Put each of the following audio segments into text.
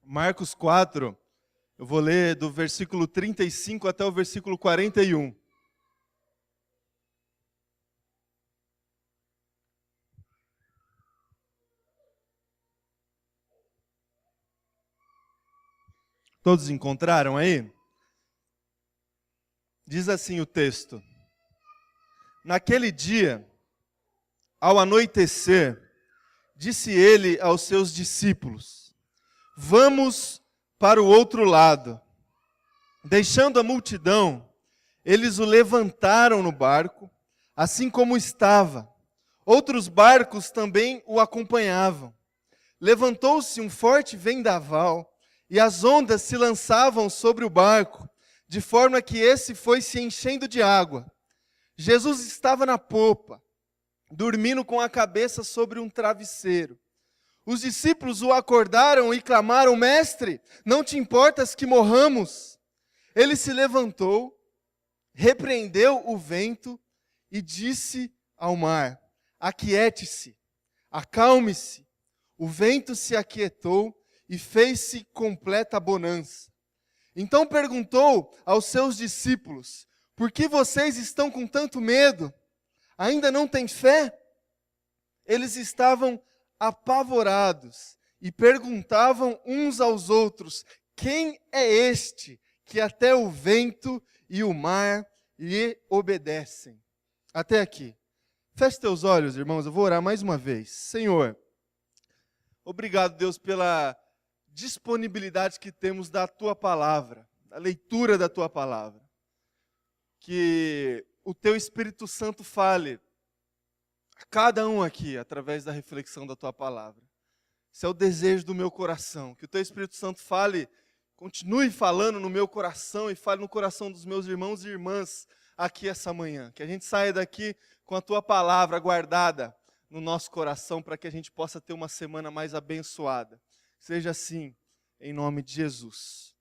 Marcos 4, eu vou ler do versículo 35 até o versículo 41. Todos encontraram aí? Diz assim o texto: Naquele dia, ao anoitecer, disse ele aos seus discípulos: Vamos para o outro lado. Deixando a multidão, eles o levantaram no barco, assim como estava. Outros barcos também o acompanhavam. Levantou-se um forte vendaval, e as ondas se lançavam sobre o barco, de forma que esse foi se enchendo de água. Jesus estava na popa, dormindo com a cabeça sobre um travesseiro. Os discípulos o acordaram e clamaram: Mestre, não te importas que morramos? Ele se levantou, repreendeu o vento e disse ao mar: Aquiete-se, acalme-se. O vento se aquietou e fez-se completa bonança. Então perguntou aos seus discípulos: Por que vocês estão com tanto medo? Ainda não têm fé? Eles estavam apavorados e perguntavam uns aos outros: Quem é este que até o vento e o mar lhe obedecem? Até aqui. Feche teus olhos, irmãos, eu vou orar mais uma vez. Senhor, obrigado, Deus, pela disponibilidade que temos da Tua Palavra, da leitura da Tua Palavra. Que o Teu Espírito Santo fale a cada um aqui, através da reflexão da Tua Palavra. Esse é o desejo do meu coração, que o Teu Espírito Santo fale, continue falando no meu coração e fale no coração dos meus irmãos e irmãs aqui essa manhã. Que a gente saia daqui com a Tua Palavra guardada no nosso coração, para que a gente possa ter uma semana mais abençoada. Seja assim, em nome de Jesus.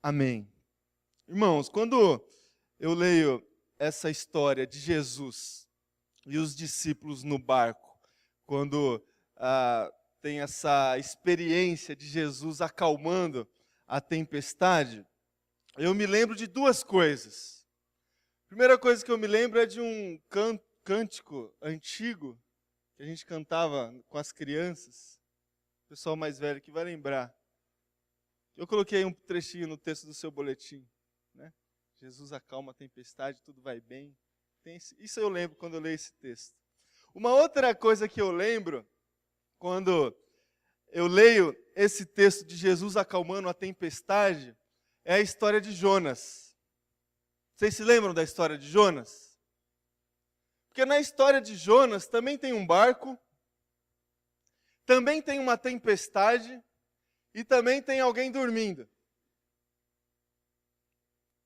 Amém. Irmãos, quando eu leio essa história de Jesus e os discípulos no barco, quando tem essa experiência de Jesus acalmando a tempestade, eu me lembro de duas coisas. A primeira coisa que eu me lembro é de um cântico antigo que a gente cantava com as crianças. O pessoal mais velho que vai lembrar. Eu coloquei um trechinho no texto do seu boletim, né? Jesus acalma a tempestade, tudo vai bem. Isso eu lembro quando eu leio esse texto. Uma outra coisa que eu lembro, quando eu leio esse texto de Jesus acalmando a tempestade, é a história de Jonas. Vocês se lembram da história de Jonas? Porque na história de Jonas também tem um barco, também tem uma tempestade e também tem alguém dormindo.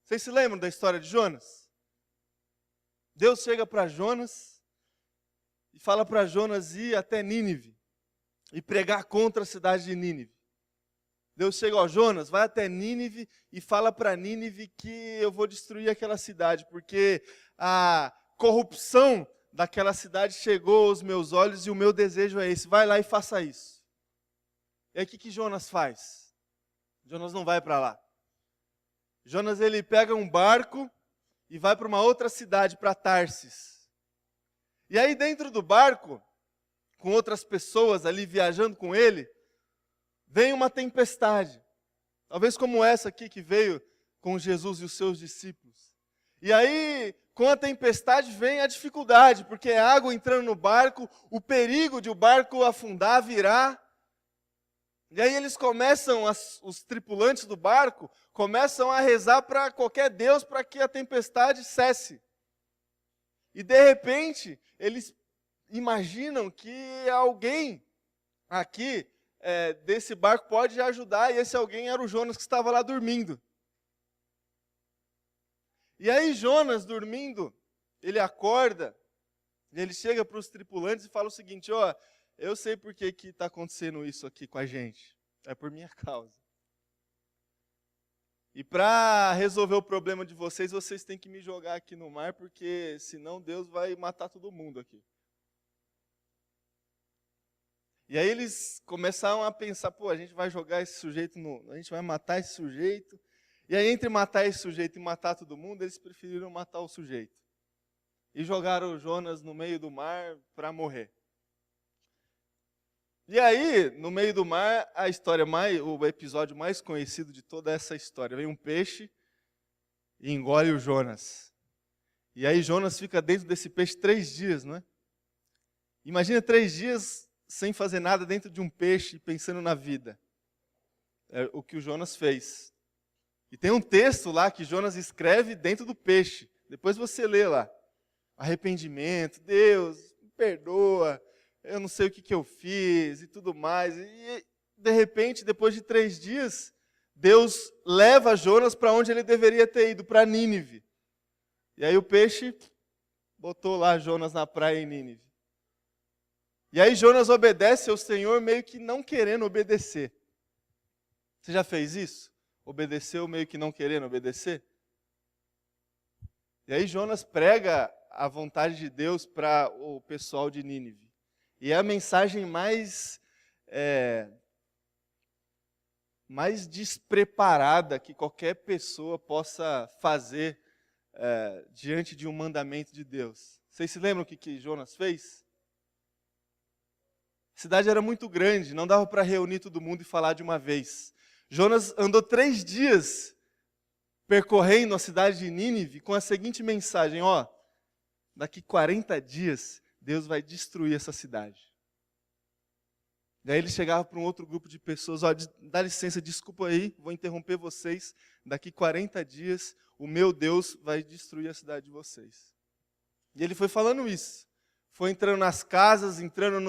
Vocês se lembram da história de Jonas? Deus chega para Jonas e fala para Jonas ir até Nínive e pregar contra a cidade de Nínive. Deus chega, ó, Jonas, vai até Nínive e fala para Nínive que eu vou destruir aquela cidade, porque a corrupção daquela cidade chegou aos meus olhos e o meu desejo é esse. Vai lá e faça isso. E aí o que Jonas faz? Jonas não vai para lá. Jonas, ele pega um barco e vai para uma outra cidade, para Tarsis. E aí dentro do barco, com outras pessoas ali viajando com ele, vem uma tempestade. Talvez como essa aqui que veio com Jesus e os seus discípulos. E aí, com a tempestade vem a dificuldade, porque é água entrando no barco, o perigo de o barco afundar, virar. E aí eles começam, os tripulantes do barco, começam a rezar para qualquer Deus para que a tempestade cesse. E de repente, eles imaginam que alguém aqui desse barco pode ajudar, e esse alguém era o Jonas que estava lá dormindo. E aí Jonas, dormindo, ele acorda, e ele chega para os tripulantes e fala o seguinte: ó, eu sei por que está acontecendo isso aqui com a gente. É por minha causa. E para resolver o problema de vocês, vocês têm que me jogar aqui no mar, porque senão Deus vai matar todo mundo aqui. E aí eles começaram a pensar, pô, a gente vai jogar esse sujeito, a gente vai matar esse sujeito. E aí entre matar esse sujeito e matar todo mundo, eles preferiram matar o sujeito. E jogaram o Jonas no meio do mar para morrer. E aí, no meio do mar, o episódio mais conhecido de toda essa história, vem um peixe e engole o Jonas. E aí Jonas fica dentro desse peixe 3 dias, não é? Imagina 3 dias sem fazer nada dentro de um peixe, pensando na vida. É o que o Jonas fez. E tem um texto lá que Jonas escreve dentro do peixe. Depois você lê lá. Arrependimento, Deus, me perdoa, eu não sei o que eu fiz e tudo mais. E de repente, depois de 3 dias, Deus leva Jonas para onde ele deveria ter ido, para Nínive. E aí o peixe botou lá Jonas na praia em Nínive. E aí Jonas obedece ao Senhor meio que não querendo obedecer. Você já fez isso? Obedeceu meio que não querendo obedecer? E aí Jonas prega a vontade de Deus para o pessoal de Nínive. E é a mensagem mais despreparada que qualquer pessoa possa fazer diante de um mandamento de Deus. Vocês se lembram o que Jonas fez? A cidade era muito grande, não dava para reunir todo mundo e falar de uma vez. Jonas andou 3 dias percorrendo a cidade de Nínive com a seguinte mensagem, daqui 40 dias Deus vai destruir essa cidade. Daí ele chegava para um outro grupo de pessoas, dá licença, desculpa aí, vou interromper vocês, daqui 40 dias o meu Deus vai destruir a cidade de vocês. E ele foi falando isso, foi entrando nas casas, entrando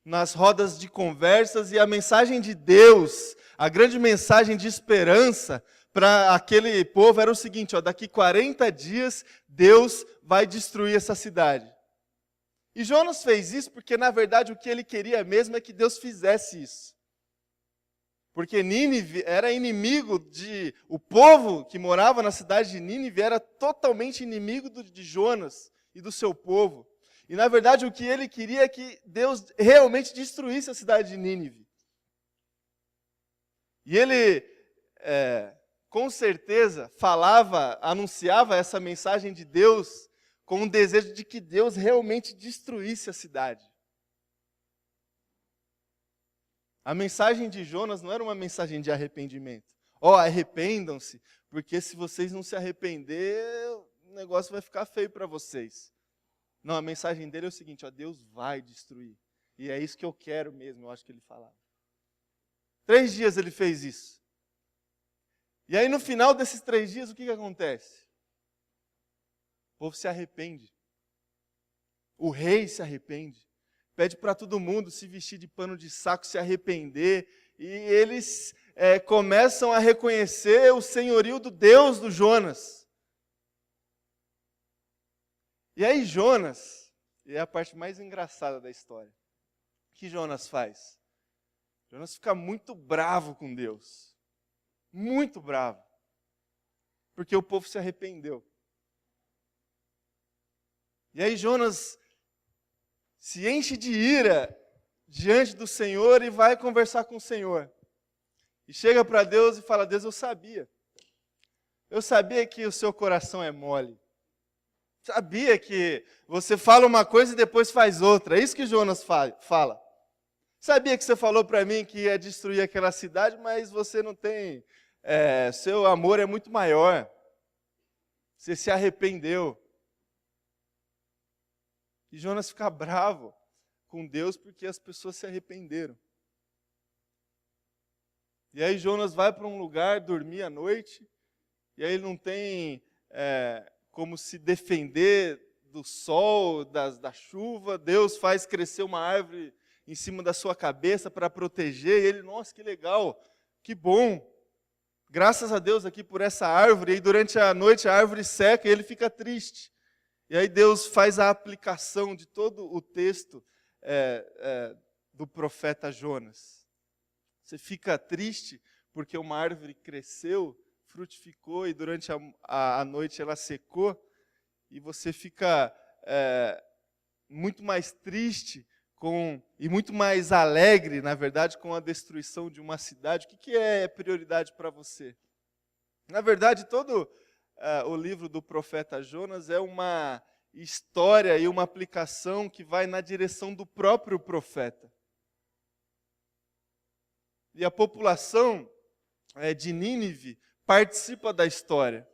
nas rodas de conversas, e a mensagem de Deus, a grande mensagem de esperança para aquele povo era o seguinte, daqui 40 dias Deus vai destruir essa cidade. E Jonas fez isso porque, na verdade, o que ele queria mesmo é que Deus fizesse isso. Porque Nínive era inimigo o povo que morava na cidade de Nínive era totalmente inimigo de Jonas e do seu povo. E, na verdade, o que ele queria é que Deus realmente destruísse a cidade de Nínive. E ele, com certeza, anunciava essa mensagem de Deus com o desejo de que Deus realmente destruísse a cidade. A mensagem de Jonas não era uma mensagem de arrependimento. Arrependam-se, porque se vocês não se arrepender, o negócio vai ficar feio para vocês. Não, a mensagem dele é o seguinte, Deus vai destruir. E é isso que eu quero mesmo, eu acho que ele falava. 3 dias ele fez isso. E aí no final desses 3 dias, o que acontece? O povo se arrepende. O rei se arrepende. Pede para todo mundo se vestir de pano de saco, se arrepender. E eles começam a reconhecer o senhorio do Deus do Jonas. E aí Jonas, é a parte mais engraçada da história. O que Jonas faz? Jonas fica muito bravo com Deus. Muito bravo. Porque o povo se arrependeu. E aí Jonas se enche de ira diante do Senhor e vai conversar com o Senhor. E chega para Deus e fala, Deus, eu sabia. Eu sabia que o seu coração é mole. Sabia que você fala uma coisa e depois faz outra. É isso que Jonas fala. Sabia que você falou para mim que ia destruir aquela cidade, mas você não tem... seu amor é muito maior. Você se arrependeu. E Jonas fica bravo com Deus porque as pessoas se arrependeram. E aí Jonas vai para um lugar dormir à noite, e aí ele não tem como se defender do sol, da chuva. Deus faz crescer uma árvore em cima da sua cabeça para proteger, e ele, nossa, que legal, que bom. Graças a Deus aqui por essa árvore, e durante a noite a árvore seca e ele fica triste. E aí Deus faz a aplicação de todo o texto do profeta Jonas. Você fica triste porque uma árvore cresceu, frutificou e durante a noite ela secou. E você fica muito mais triste e muito mais alegre, na verdade, com a destruição de uma cidade, o que é prioridade para você? Na verdade, todo o livro do profeta Jonas é uma história e uma aplicação que vai na direção do próprio profeta. E a população de Nínive participa da história.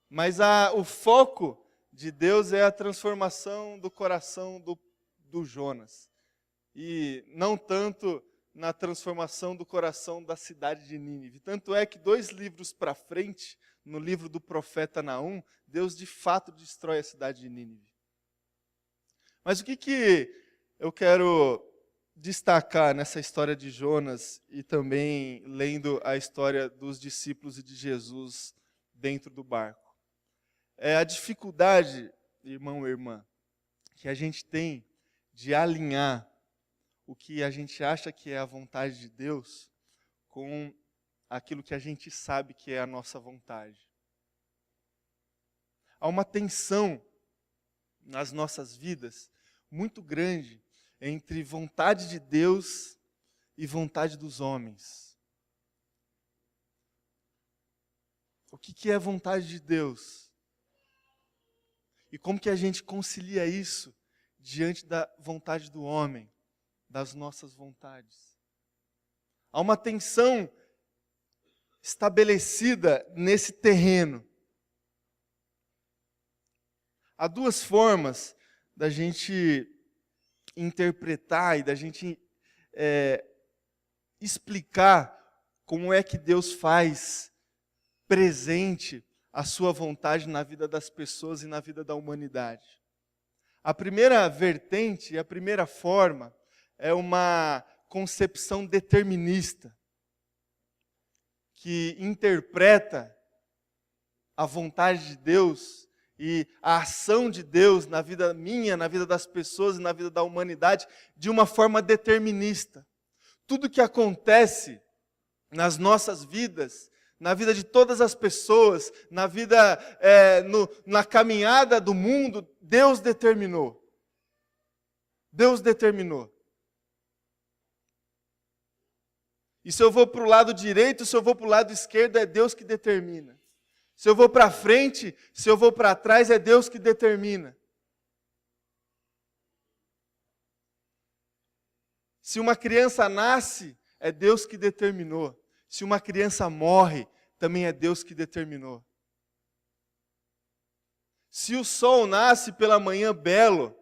Mas o foco de Deus é a transformação do coração do Jonas. E não tanto na transformação do coração da cidade de Nínive. Tanto é que 2 livros para frente, no livro do profeta Naum, Deus de fato destrói a cidade de Nínive. Mas o que eu quero destacar nessa história de Jonas e também lendo a história dos discípulos e de Jesus dentro do barco? É a dificuldade, irmão e irmã, que a gente tem de alinhar o que a gente acha que é a vontade de Deus com aquilo que a gente sabe que é a nossa vontade. Há uma tensão nas nossas vidas muito grande entre vontade de Deus e vontade dos homens. O que é vontade de Deus? E como que a gente concilia isso diante da vontade do homem, das nossas vontades? Há uma tensão estabelecida nesse terreno. Há 2 formas da gente interpretar e da gente explicar como é que Deus faz presente a sua vontade na vida das pessoas e na vida da humanidade. A primeira vertente, a primeira forma, é uma concepção determinista, que interpreta a vontade de Deus e a ação de Deus na vida minha, na vida das pessoas e na vida da humanidade de uma forma determinista. Tudo que acontece nas nossas vidas, na vida de todas as pessoas, na vida, na caminhada do mundo, Deus determinou. Deus determinou. E se eu vou para o lado direito, se eu vou para o lado esquerdo, é Deus que determina. Se eu vou para frente, se eu vou para trás, é Deus que determina. Se uma criança nasce, é Deus que determinou. Se uma criança morre, também é Deus que determinou. Se o sol nasce pela manhã belo,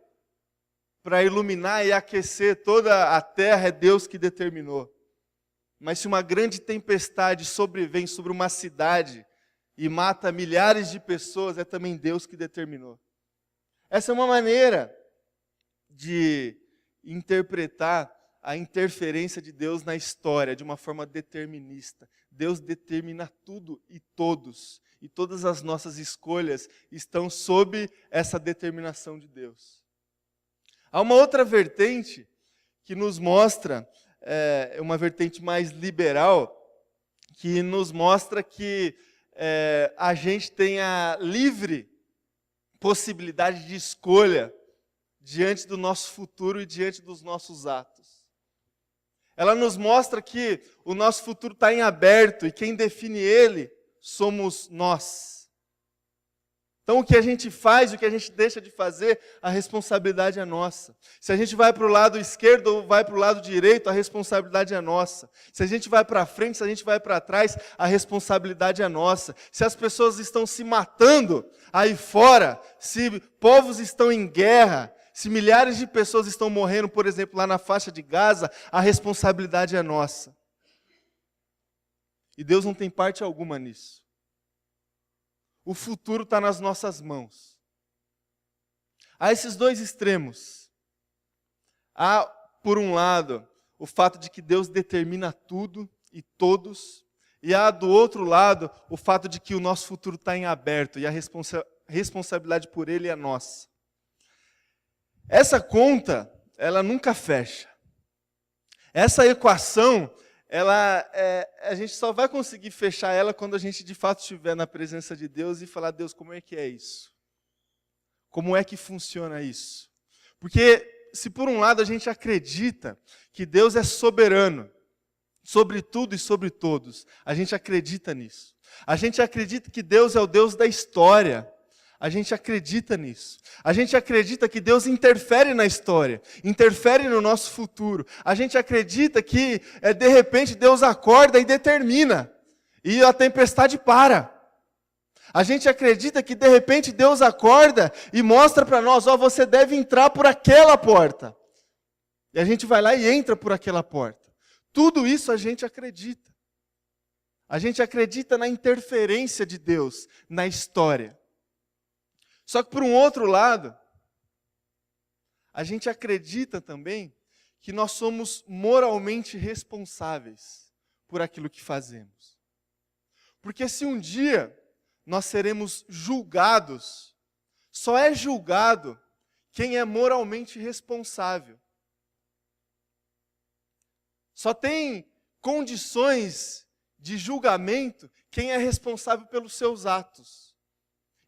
para iluminar e aquecer toda a terra, é Deus que determinou. Mas se uma grande tempestade sobrevém sobre uma cidade e mata milhares de pessoas, é também Deus que determinou. Essa é uma maneira de interpretar a interferência de Deus na história de uma forma determinista. Deus determina tudo e todos. E todas as nossas escolhas estão sob essa determinação de Deus. Há uma outra vertente que nos mostra, uma vertente mais liberal, que nos mostra que a gente tem a livre possibilidade de escolha diante do nosso futuro e diante dos nossos atos. Ela nos mostra que o nosso futuro está em aberto e quem define ele somos nós. Então o que a gente faz, o que a gente deixa de fazer, a responsabilidade é nossa. Se a gente vai para o lado esquerdo ou vai para o lado direito, a responsabilidade é nossa. Se a gente vai para frente, se a gente vai para trás, a responsabilidade é nossa. Se as pessoas estão se matando aí fora, se povos estão em guerra, se milhares de pessoas estão morrendo, por exemplo, lá na faixa de Gaza, a responsabilidade é nossa. E Deus não tem parte alguma nisso. O futuro está nas nossas mãos. Há esses 2 extremos. Há, por um lado, o fato de que Deus determina tudo e todos. E há, do outro lado, o fato de que o nosso futuro está em aberto e a responsabilidade por ele é nossa. Essa conta, ela nunca fecha. Essa equação, a gente só vai conseguir fechar ela quando a gente de fato estiver na presença de Deus e falar, Deus, como é que é isso? Como é que funciona isso? Porque se por um lado a gente acredita que Deus é soberano sobre tudo e sobre todos, a gente acredita nisso. A gente acredita que Deus é o Deus da história. A gente acredita nisso. A gente acredita que Deus interfere na história, interfere no nosso futuro. A gente acredita que, de repente, Deus acorda e determina, e a tempestade para. A gente acredita que, de repente, Deus acorda e mostra para nós, você deve entrar por aquela porta. E a gente vai lá e entra por aquela porta. Tudo isso a gente acredita. A gente acredita na interferência de Deus na história. Só que, por um outro lado, a gente acredita também que nós somos moralmente responsáveis por aquilo que fazemos. Porque se um dia nós seremos julgados, só é julgado quem é moralmente responsável. Só tem condições de julgamento quem é responsável pelos seus atos.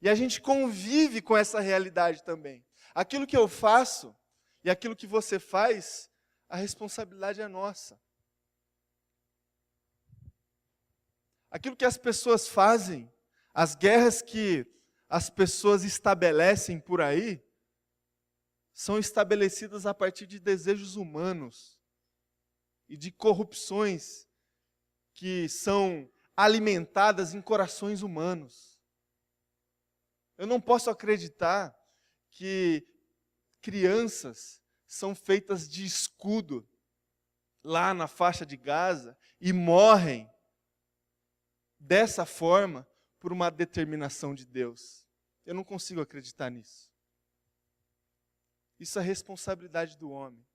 E a gente convive com essa realidade também. Aquilo que eu faço e aquilo que você faz, a responsabilidade é nossa. Aquilo que as pessoas fazem, as guerras que as pessoas estabelecem por aí, são estabelecidas a partir de desejos humanos e de corrupções que são alimentadas em corações humanos. Eu não posso acreditar que crianças são feitas de escudo lá na faixa de Gaza e morrem dessa forma por uma determinação de Deus. Eu não consigo acreditar nisso. Isso é responsabilidade do homem.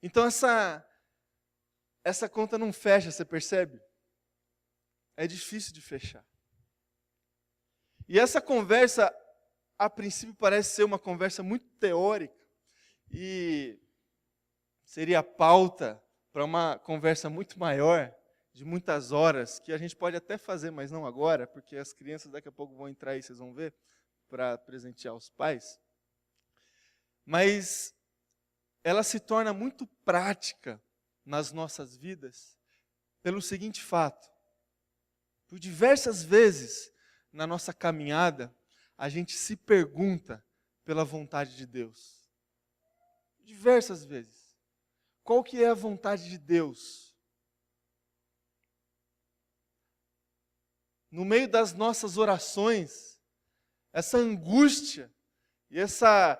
Então essa conta não fecha, você percebe? É difícil de fechar. E essa conversa, a princípio, parece ser uma conversa muito teórica e seria pauta para uma conversa muito maior, de muitas horas, que a gente pode até fazer, mas não agora, porque as crianças daqui a pouco vão entrar aí, vocês vão ver, para presentear os pais. Mas ela se torna muito prática nas nossas vidas pelo seguinte fato: por diversas vezes na nossa caminhada, a gente se pergunta pela vontade de Deus. Diversas vezes. Qual que é a vontade de Deus? No meio das nossas orações, essa angústia e essa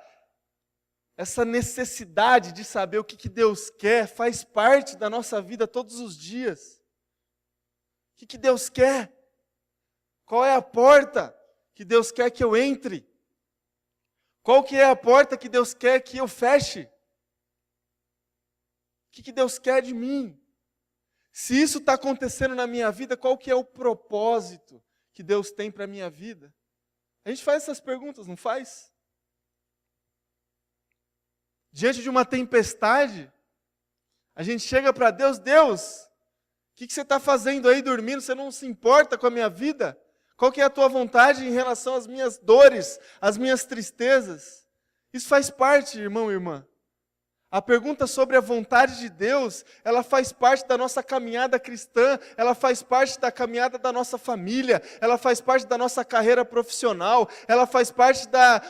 necessidade de saber o que Deus quer faz parte da nossa vida todos os dias. O que Deus quer? Qual é a porta que Deus quer que eu entre? Qual que é a porta que Deus quer que eu feche? O que Deus quer de mim? Se isso está acontecendo na minha vida, qual que é o propósito que Deus tem para a minha vida? A gente faz essas perguntas, não faz? Diante de uma tempestade, a gente chega para Deus: Deus, o que você está fazendo aí dormindo? Você não se importa com a minha vida? Qual que é a tua vontade em relação às minhas dores, às minhas tristezas? Isso faz parte, irmão e irmã. A pergunta sobre a vontade de Deus, ela faz parte da nossa caminhada cristã, ela faz parte da caminhada da nossa família, ela faz parte da nossa carreira profissional, ela faz parte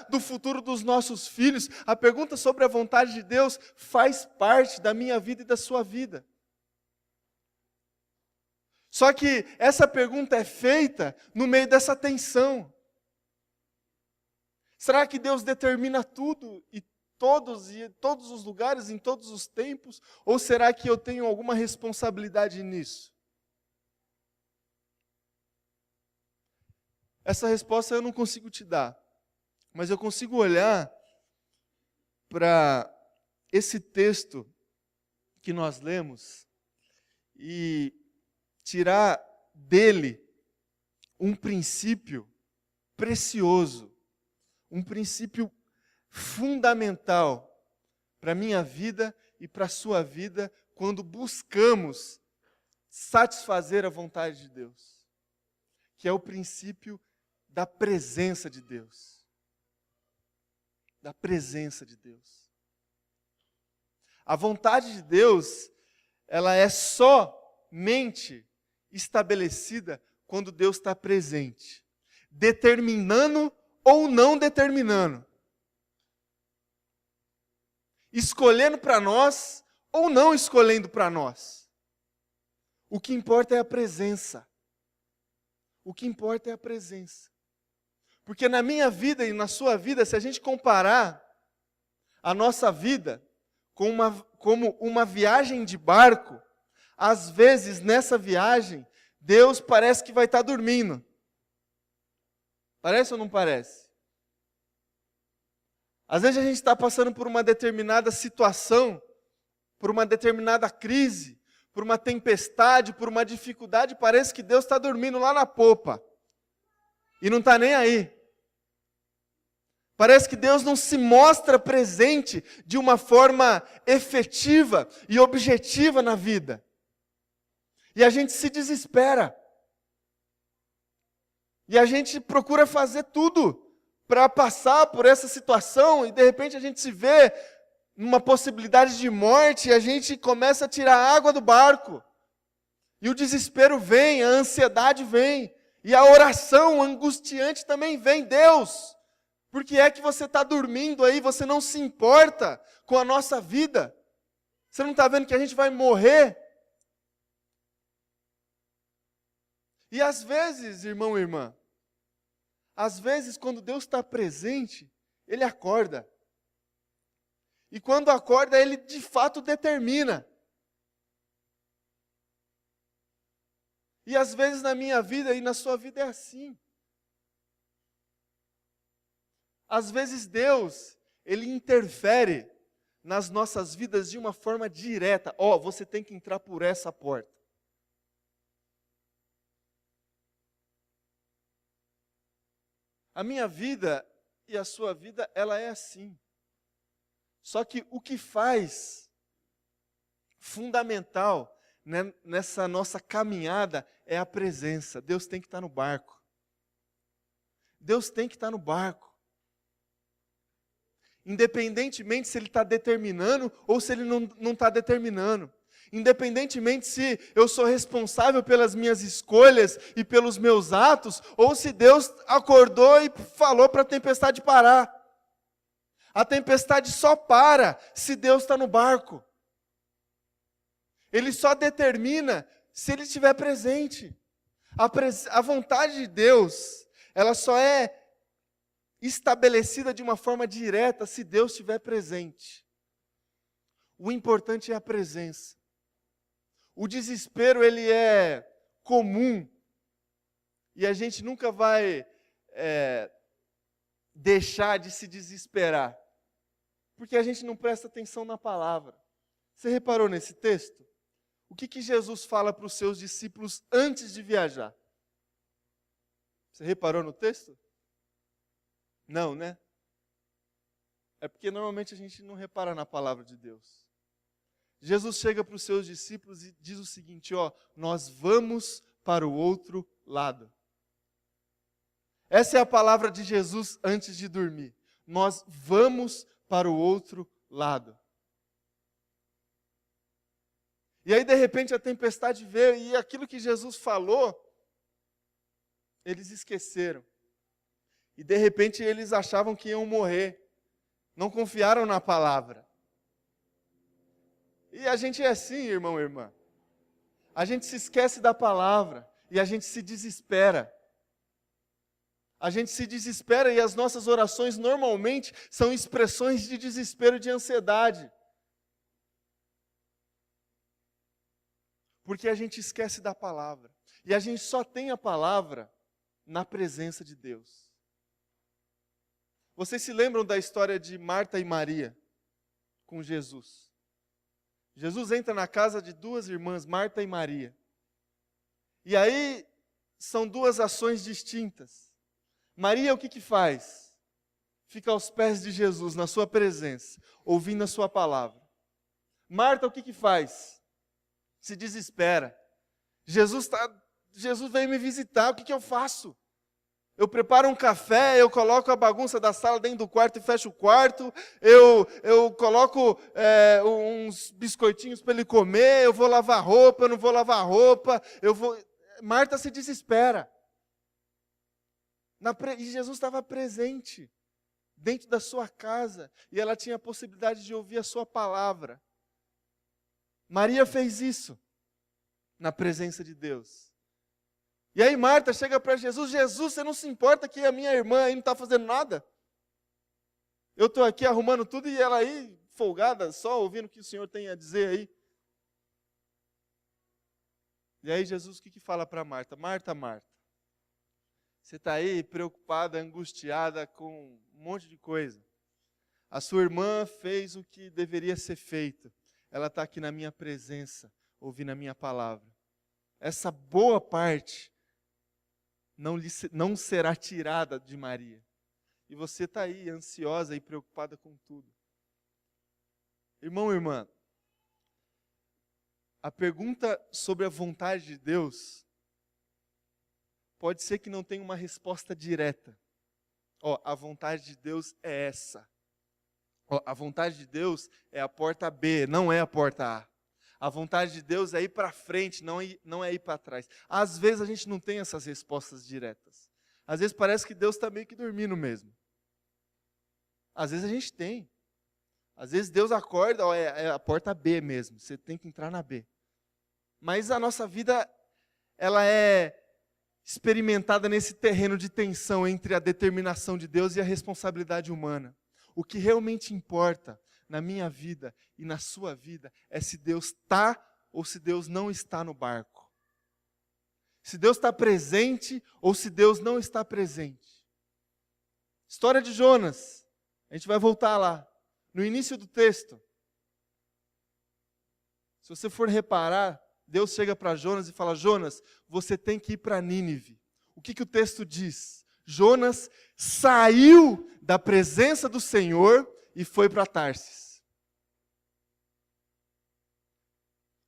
do futuro dos nossos filhos. A pergunta sobre a vontade de Deus faz parte da minha vida e da sua vida. Só que essa pergunta é feita no meio dessa tensão. Será que Deus determina tudo e todos os lugares, em todos os tempos? Ou será que eu tenho alguma responsabilidade nisso? Essa resposta eu não consigo te dar. Mas eu consigo olhar para esse texto que nós lemos e tirar dele um princípio precioso, um princípio fundamental para a minha vida e para a sua vida quando buscamos satisfazer a vontade de Deus, que é o princípio da presença de Deus. Da presença de Deus. A vontade de Deus, ela é somente estabelecida quando Deus está presente, determinando ou não determinando, escolhendo para nós ou não escolhendo para nós. O que importa é a presença. O que importa é a presença. Porque na minha vida e na sua vida, se a gente comparar a nossa vida como uma viagem de barco, às vezes nessa viagem, Deus parece que vai estar dormindo. Parece ou não parece? Às vezes a gente está passando por uma determinada situação, por uma determinada crise, por uma tempestade, por uma dificuldade, parece que Deus está dormindo lá na popa. E não está nem aí. Parece que Deus não se mostra presente de uma forma efetiva e objetiva na vida. E a gente se desespera. E a gente procura fazer tudo para passar por essa situação, e de repente a gente se vê numa possibilidade de morte, e a gente começa a tirar água do barco. E o desespero vem, a ansiedade vem, e a oração angustiante também vem. Deus, por que é que você está dormindo aí? Você não se importa com a nossa vida? Você não está vendo que a gente vai morrer? E às vezes, irmão e irmã, às vezes quando Deus está presente, Ele acorda. E quando acorda, Ele de fato determina. E às vezes na minha vida e na sua vida é assim. Às vezes Deus, Ele interfere nas nossas vidas de uma forma direta. Ó, você tem que entrar por essa porta. A minha vida e a sua vida, ela é assim. Só que o que faz fundamental, né, nessa nossa caminhada é a presença. Deus tem que estar no barco. Deus tem que estar no barco. Independentemente se Ele está determinando ou se Ele não está determinando. Independentemente se eu sou responsável pelas minhas escolhas e pelos meus atos, ou se Deus acordou e falou para a tempestade parar. A tempestade só para se Deus está no barco. Ele só determina se Ele estiver presente. A vontade de Deus, ela só é estabelecida de uma forma direta se Deus estiver presente. O importante é a presença. O desespero, ele é comum, e a gente nunca vai deixar de se desesperar, porque a gente não presta atenção na palavra. Você reparou nesse texto? O que Jesus fala para os seus discípulos antes de viajar? Você reparou no texto? Não, né? É porque normalmente a gente não repara na palavra de Deus. Jesus chega para os seus discípulos e diz o seguinte, ó, nós vamos para o outro lado. Essa é a palavra de Jesus antes de dormir. Nós vamos para o outro lado. E aí, de repente, a tempestade veio e aquilo que Jesus falou, eles esqueceram. E, de repente, eles achavam que iam morrer. Não confiaram na palavra. E a gente é assim, irmão e irmã. A gente se esquece da palavra e a gente se desespera. A gente se desespera e as nossas orações normalmente são expressões de desespero e de ansiedade. Porque a gente esquece da palavra. E a gente só tem a palavra na presença de Deus. Vocês se lembram da história de Marta e Maria com Jesus? Jesus entra na casa de duas irmãs, Marta e Maria. E aí são duas ações distintas. Maria o que faz? Fica aos pés de Jesus, na sua presença, ouvindo a sua palavra. Marta o que faz? Se desespera. Jesus veio me visitar, o que eu faço? Eu preparo um café, eu coloco a bagunça da sala dentro do quarto e fecho o quarto, eu coloco uns biscoitinhos para ele comer, eu vou lavar roupa, eu não vou lavar roupa, Marta se desespera. E Jesus estava presente dentro da sua casa, e ela tinha a possibilidade de ouvir a sua palavra. Maria fez isso na presença de Deus. E aí Marta chega para Jesus: Jesus, você não se importa que a minha irmã aí não está fazendo nada? Eu estou aqui arrumando tudo e ela aí, folgada, só ouvindo o que o Senhor tem a dizer aí. E aí Jesus o que fala para Marta? Marta, Marta, você está aí preocupada, angustiada com um monte de coisa. A sua irmã fez o que deveria ser feito. Ela está aqui na minha presença, ouvindo a minha palavra. Essa boa parte não será tirada de Maria. E você está aí ansiosa e preocupada com tudo. Irmão e irmã, a pergunta sobre a vontade de Deus pode ser que não tenha uma resposta direta. A vontade de Deus é essa. A vontade de Deus é a porta B, não é a porta A. A vontade de Deus é ir para frente, não é ir para trás. Às vezes a gente não tem essas respostas diretas. Às vezes parece que Deus está meio que dormindo mesmo. Às vezes a gente tem. Às vezes Deus acorda, é a porta B mesmo, você tem que entrar na B. Mas a nossa vida, ela é experimentada nesse terreno de tensão entre a determinação de Deus e a responsabilidade humana. O que realmente importa na minha vida e na sua vida é se Deus está ou se Deus não está no barco. Se Deus está presente ou se Deus não está presente. História de Jonas. A gente vai voltar lá. No início do texto. Se você for reparar, Deus chega para Jonas e fala: Jonas, você tem que ir para Nínive. O que o texto diz? Jonas saiu da presença do Senhor e foi para Tarsis.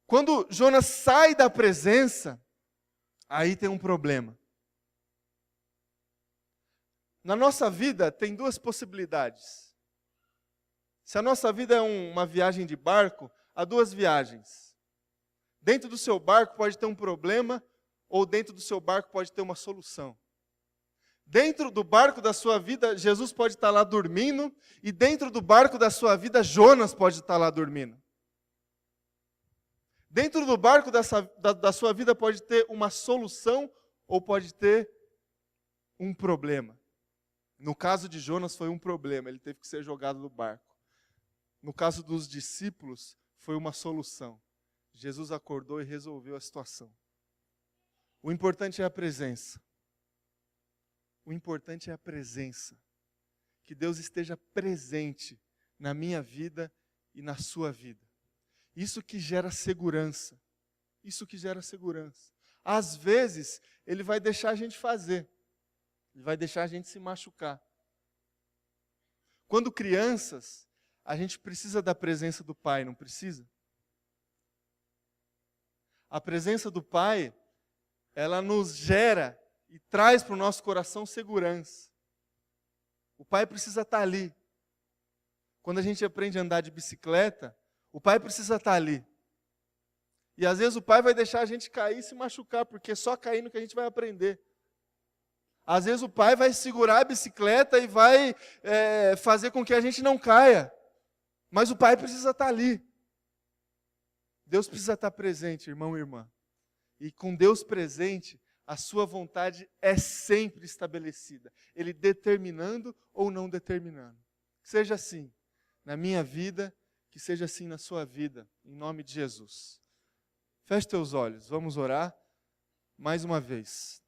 Quando Jonas sai da presença, aí tem um problema. Na nossa vida tem duas possibilidades. Se a nossa vida é uma viagem de barco, há duas viagens. Dentro do seu barco pode ter um problema, ou dentro do seu barco pode ter uma solução. Dentro do barco da sua vida, Jesus pode estar lá dormindo, e dentro do barco da sua vida, Jonas pode estar lá dormindo. Dentro do barco da sua vida pode ter uma solução, ou pode ter um problema. No caso de Jonas foi um problema, ele teve que ser jogado do barco. No caso dos discípulos, foi uma solução. Jesus acordou e resolveu a situação. O importante é a presença. O importante é a presença. Que Deus esteja presente na minha vida e na sua vida. Isso que gera segurança. Isso que gera segurança. Às vezes, Ele vai deixar a gente fazer. Ele vai deixar a gente se machucar. Quando crianças, a gente precisa da presença do Pai, não precisa? A presença do Pai, ela nos gera e traz para o nosso coração segurança. O Pai precisa estar ali. Quando a gente aprende a andar de bicicleta, o Pai precisa estar ali. E às vezes o Pai vai deixar a gente cair e se machucar, porque é só caindo que a gente vai aprender. Às vezes o Pai vai segurar a bicicleta e vai fazer com que a gente não caia. Mas o Pai precisa estar ali. Deus precisa estar presente, irmão e irmã. E com Deus presente, a sua vontade é sempre estabelecida. Ele determinando ou não determinando. Que seja assim na minha vida, que seja assim na sua vida, em nome de Jesus. Feche teus olhos, vamos orar mais uma vez.